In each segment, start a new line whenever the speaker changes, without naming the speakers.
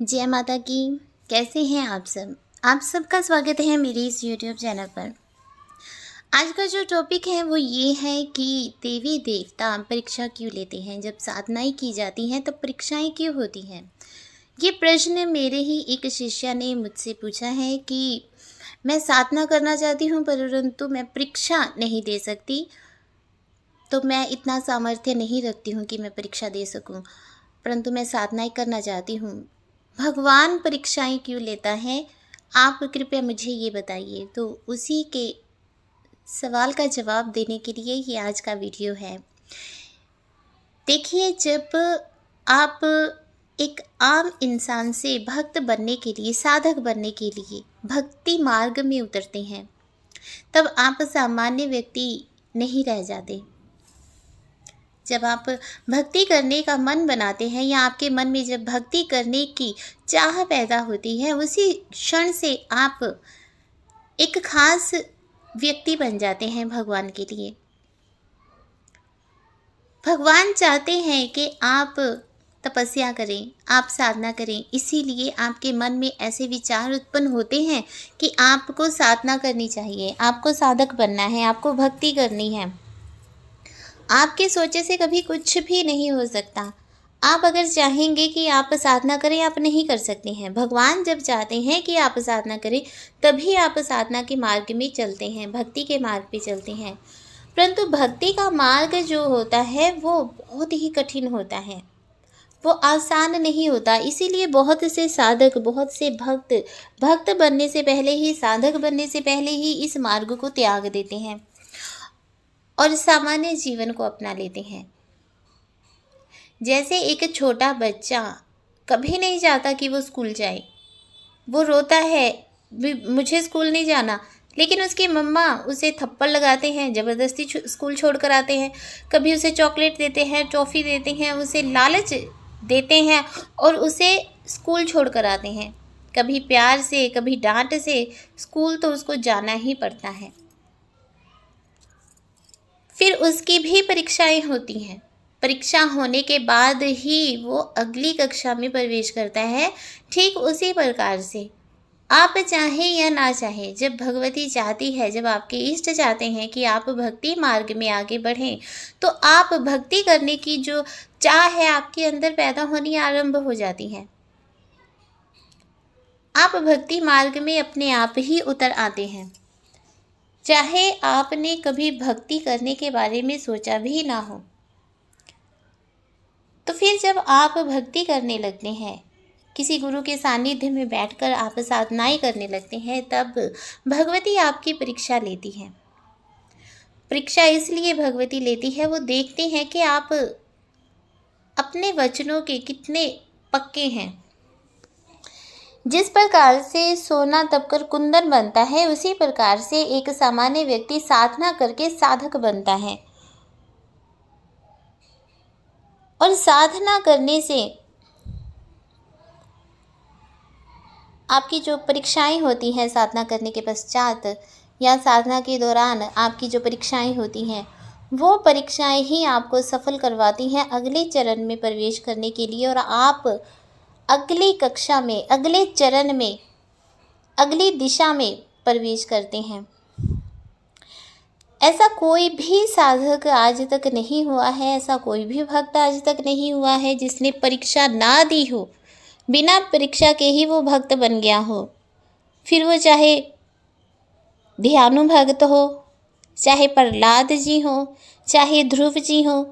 जय माता की। कैसे हैं आप सब? आप सबका स्वागत है मेरी इस यूट्यूब चैनल पर। आज का जो टॉपिक है वो ये है कि देवी देवता परीक्षा क्यों लेते हैं। जब साधनाएं की जाती हैं तब परीक्षाएं क्यों होती हैं। ये प्रश्न मेरे ही एक शिष्या ने मुझसे पूछा है कि मैं साधना करना चाहती हूँ परंतु मैं परीक्षा नहीं दे सकती, तो मैं इतना सामर्थ्य नहीं रखती हूँ कि मैं परीक्षा दे सकूँ, परंतु मैं साधनाएं करना चाहती हूँ। भगवान परीक्षाएं क्यों लेता है, आप कृपया मुझे ये बताइए। तो उसी के सवाल का जवाब देने के लिए ये आज का वीडियो है। देखिए, जब आप एक आम इंसान से भक्त बनने के लिए, साधक बनने के लिए भक्ति मार्ग में उतरते हैं, तब आप सामान्य व्यक्ति नहीं रह जाते। जब आप भक्ति करने का मन बनाते हैं या आपके मन में जब भक्ति करने की चाह पैदा होती है, उसी क्षण से आप एक खास व्यक्ति बन जाते हैं भगवान के लिए। भगवान चाहते हैं कि आप तपस्या करें, आप साधना करें, इसीलिए आपके मन में ऐसे विचार उत्पन्न होते हैं कि आपको साधना करनी चाहिए, आपको साधक बनना है, आपको भक्ति करनी है। आपके सोचे से कभी कुछ भी नहीं हो सकता। आप अगर चाहेंगे कि आप साधना करें, आप नहीं कर सकते हैं। भगवान जब चाहते हैं कि आप साधना करें, तभी आप साधना के मार्ग में चलते हैं, भक्ति के मार्ग पे चलते हैं। परंतु भक्ति का मार्ग जो होता है वो बहुत ही कठिन होता है, वो आसान नहीं होता। इसीलिए बहुत से साधक, बहुत से भक्त बनने से पहले ही, साधक बनने से पहले ही इस मार्ग को त्याग देते हैं और सामान्य जीवन को अपना लेते हैं। जैसे एक छोटा बच्चा कभी नहीं चाहता कि वो स्कूल जाए, वो रोता है मुझे स्कूल नहीं जाना, लेकिन उसकी मम्मा उसे थप्पड़ लगाते हैं, ज़बरदस्ती स्कूल छोड़ कर आते हैं। कभी उसे चॉकलेट देते हैं, टॉफ़ी देते हैं, उसे लालच देते हैं और उसे स्कूल छोड़ कर आते हैं। कभी प्यार से, कभी डांट से, स्कूल तो उसको जाना ही पड़ता है। फिर उसकी भी परीक्षाएं होती हैं। परीक्षा होने के बाद ही वो अगली कक्षा में प्रवेश करता है। ठीक उसी प्रकार से आप चाहें या ना चाहें, जब भगवती चाहती है, जब आपके इष्ट चाहते हैं कि आप भक्ति मार्ग में आगे बढ़ें, तो आप भक्ति करने की जो चाह है आपके अंदर पैदा होनी आरंभ हो जाती है। आप भक्ति मार्ग में अपने आप ही उतर आते हैं, चाहे आपने कभी भक्ति करने के बारे में सोचा भी ना हो। तो फिर जब आप भक्ति करने लगते हैं, किसी गुरु के सानिध्य में बैठकर आप साधनाएं करने लगते हैं, तब भगवती आपकी परीक्षा लेती है। परीक्षा इसलिए भगवती लेती है, वो देखती हैं कि आप अपने वचनों के कितने पक्के हैं। जिस प्रकार से सोना दबकर कुंदन बनता है, उसी प्रकार से एक सामान्य व्यक्ति साधना करके साधक बनता है। और साधना करने से आपकी जो परीक्षाएं होती हैं, साधना करने के पश्चात या साधना के दौरान आपकी जो परीक्षाएं होती हैं, वो परीक्षाएं ही आपको सफल करवाती हैं अगले चरण में प्रवेश करने के लिए, और आप अगली कक्षा में, अगले चरण में, अगली दिशा में प्रवेश करते हैं। ऐसा कोई भी साधक आज तक नहीं हुआ है, ऐसा कोई भी भक्त आज तक नहीं हुआ है जिसने परीक्षा ना दी हो, बिना परीक्षा के ही वो भक्त बन गया हो। फिर वो चाहे ध्यानु भक्त हो, चाहे प्रहलाद जी हो, चाहे ध्रुव जी हो।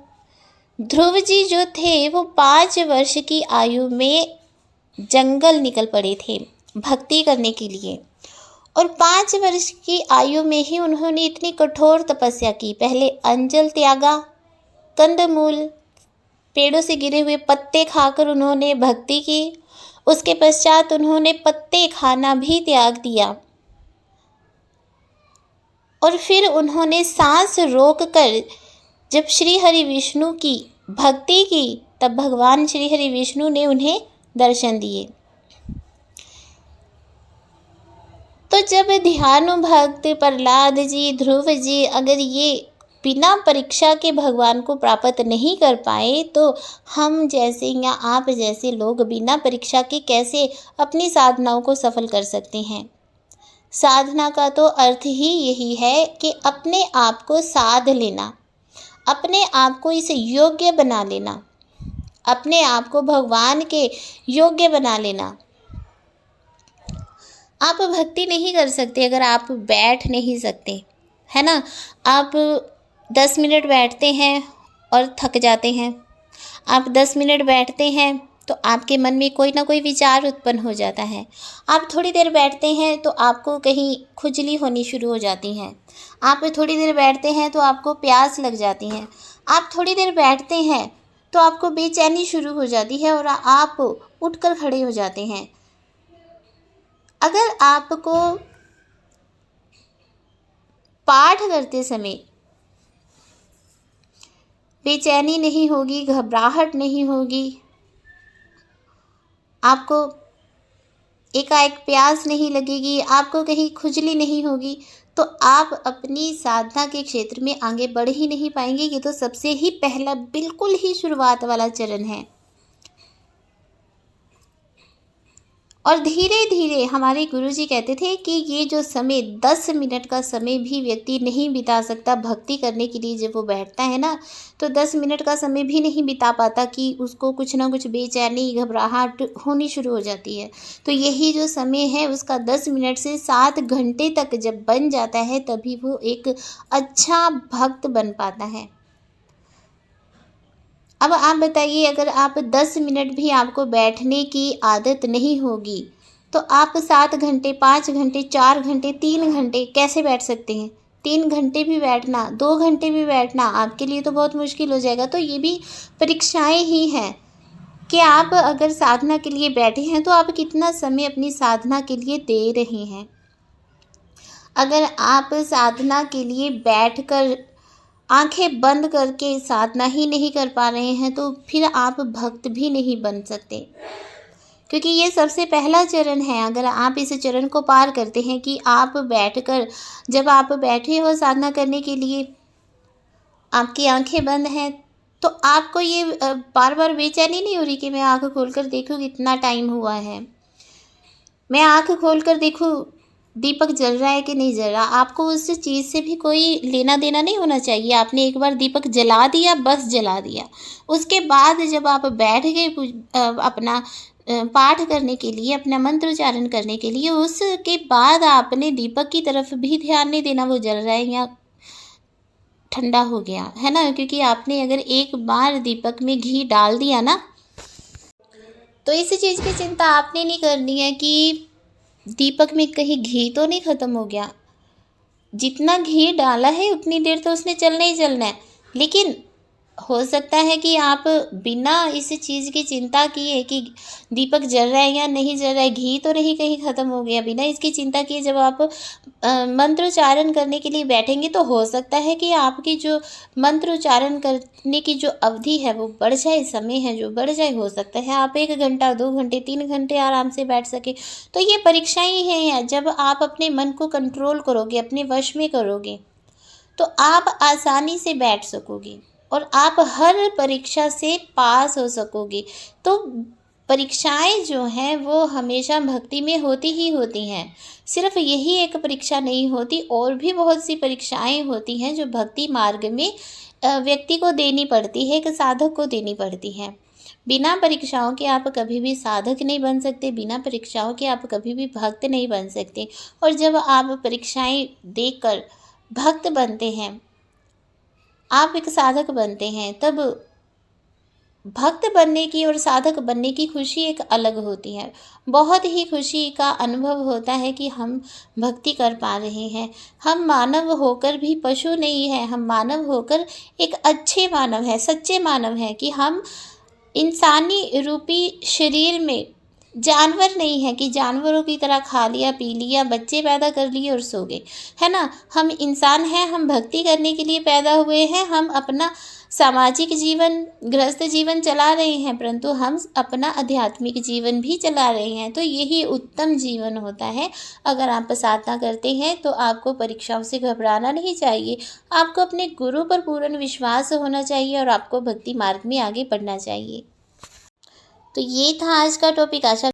ध्रुव जी जो थे वो 5 वर्ष की आयु में जंगल निकल पड़े थे भक्ति करने के लिए, और 5 वर्ष की आयु में ही उन्होंने इतनी कठोर तपस्या की। पहले अंजल त्यागा, कंदमूल, पेड़ों से गिरे हुए पत्ते खाकर उन्होंने भक्ति की। उसके पश्चात उन्होंने पत्ते खाना भी त्याग दिया, और फिर उन्होंने सांस रोककर जब श्री हरि विष्णु की भक्ति की, तब भगवान श्री हरि विष्णु ने उन्हें दर्शन दिए। तो जब ध्यानु भक्त प्रहलाद जी, ध्रुव जी, अगर ये बिना परीक्षा के भगवान को प्राप्त नहीं कर पाए, तो हम जैसे या आप जैसे लोग बिना परीक्षा के कैसे अपनी साधनाओं को सफल कर सकते हैं। साधना का तो अर्थ ही यही है कि अपने आप को साध लेना, अपने आप को इस योग्य बना लेना, अपने आप को भगवान के योग्य बना लेना। आप भक्ति नहीं कर सकते अगर आप बैठ नहीं सकते, है ना। आप 10 मिनट बैठते हैं और थक जाते हैं। आप 10 मिनट बैठते हैं तो आपके मन में कोई ना कोई विचार उत्पन्न हो जाता है। आप थोड़ी देर बैठते हैं तो आपको कहीं खुजली होनी शुरू हो जाती है। आप थोड़ी देर बैठते हैं तो आपको प्यास लग जाती है। आप थोड़ी देर बैठते हैं तो आपको बेचैनी शुरू हो जाती है और आप उठकर खड़े हो जाते हैं। अगर आपको पाठ करते समय बेचैनी नहीं होगी, घबराहट नहीं होगी, आपको एकाएक प्यास नहीं लगेगी, आपको कहीं खुजली नहीं होगी, तो आप अपनी साधना के क्षेत्र में आगे बढ़ ही नहीं पाएंगे। ये तो सबसे ही पहला बिल्कुल ही शुरुआत वाला चरण है। और धीरे धीरे हमारे गुरुजी कहते थे कि ये जो समय 10 मिनट का समय भी व्यक्ति नहीं बिता सकता भक्ति करने के लिए। जब वो बैठता है ना, तो 10 मिनट का समय भी नहीं बिता पाता कि उसको कुछ ना कुछ बेचैनी, घबराहट होनी शुरू हो जाती है। तो यही जो समय है उसका 10 मिनट से 7 घंटे तक जब बन जाता है, तभी वो एक अच्छा भक्त बन पाता है। अब आप बताइए, अगर आप 10 मिनट भी आपको बैठने की आदत नहीं होगी, तो आप 7 घंटे, 5 घंटे, 4 घंटे, 3 घंटे कैसे बैठ सकते हैं। 3 घंटे भी बैठना, 2 घंटे भी बैठना आपके लिए तो बहुत मुश्किल हो जाएगा। तो ये भी परीक्षाएं ही हैं कि आप अगर साधना के लिए बैठे हैं तो आप कितना समय अपनी साधना के लिए दे रहे हैं। अगर आप साधना के लिए बैठकर आंखें बंद करके साधना ही नहीं कर पा रहे हैं, तो फिर आप भक्त भी नहीं बन सकते, क्योंकि ये सबसे पहला चरण है। अगर आप इस चरण को पार करते हैं कि आप बैठकर, जब आप बैठे हो साधना करने के लिए, आपकी आंखें बंद हैं, तो आपको ये बार बार बेचैनी नहीं हो रही कि मैं आंख खोलकर देखूं कितना टाइम हुआ है, मैं आंख खोलकर देखूं दीपक जल रहा है कि नहीं जल रहा। आपको उस चीज़ से भी कोई लेना देना नहीं होना चाहिए। आपने एक बार दीपक जला दिया, बस जला दिया। उसके बाद जब आप बैठ गए अपना पाठ करने के लिए, अपना मंत्र उच्चारण करने के लिए, उसके बाद आपने दीपक की तरफ भी ध्यान नहीं देना वो जल रहा है या ठंडा हो गया, है ना। क्योंकि आपने अगर एक बार दीपक में घी डाल दिया ना, तो इस चीज़ की चिंता आपने नहीं करनी है कि दीपक में कहीं घी तो नहीं ख़त्म हो गया। जितना घी डाला है उतनी देर तो उसने चलना ही चलना है। लेकिन हो सकता है कि आप बिना इस चीज़ की चिंता किए कि दीपक जल रहा है या नहीं जल रहा है, घी तो नहीं कहीं ख़त्म हो गया, बिना इसकी चिंता किए जब आप मंत्र उच्चारण करने के लिए बैठेंगे, तो हो सकता है कि आपकी जो मंत्र उच्चारण करने की जो अवधि है वो बढ़ जाए, समय है जो बढ़ जाए। हो सकता है आप 1 घंटा, 2 घंटे, 3 घंटे आराम से बैठ सके। तो ये परीक्षाएं ही हैं। जब आप अपने मन को कंट्रोल करोगे, अपने वश में करोगे, तो आप आसानी से बैठ सकोगे और आप हर परीक्षा से पास हो सकोगे। तो परीक्षाएं जो हैं वो हमेशा भक्ति में होती ही होती हैं। सिर्फ यही एक परीक्षा नहीं होती, और भी बहुत सी परीक्षाएं होती हैं जो भक्ति मार्ग में व्यक्ति को देनी पड़ती है, एक साधक को देनी पड़ती है। बिना परीक्षाओं के आप कभी भी साधक नहीं बन सकते, बिना परीक्षाओं के आप कभी भी भक्त नहीं बन सकते। और जब आप परीक्षाएं देकर भक्त बनते हैं, आप एक साधक बनते हैं, तब भक्त बनने की और साधक बनने की खुशी एक अलग होती है। बहुत ही खुशी का अनुभव होता है कि हम भक्ति कर पा रहे हैं। हम मानव होकर भी पशु नहीं है, हम मानव होकर एक अच्छे मानव है, सच्चे मानव हैं, कि हम इंसानी रूपी शरीर में जानवर नहीं है कि जानवरों की तरह खा लिया, पी लिया, बच्चे पैदा कर लिए और सो गए, है ना। हम इंसान हैं, हम भक्ति करने के लिए पैदा हुए हैं। हम अपना सामाजिक जीवन, गृहस्थ जीवन चला रहे हैं, परंतु हम अपना आध्यात्मिक जीवन भी चला रहे हैं, तो यही उत्तम जीवन होता है। अगर आप साधना करते हैं तो आपको परीक्षाओं से घबराना नहीं चाहिए। आपको अपने गुरु पर पूर्ण विश्वास होना चाहिए और आपको भक्ति मार्ग में आगे बढ़ना चाहिए। तो ये था आज का टॉपिक। आशा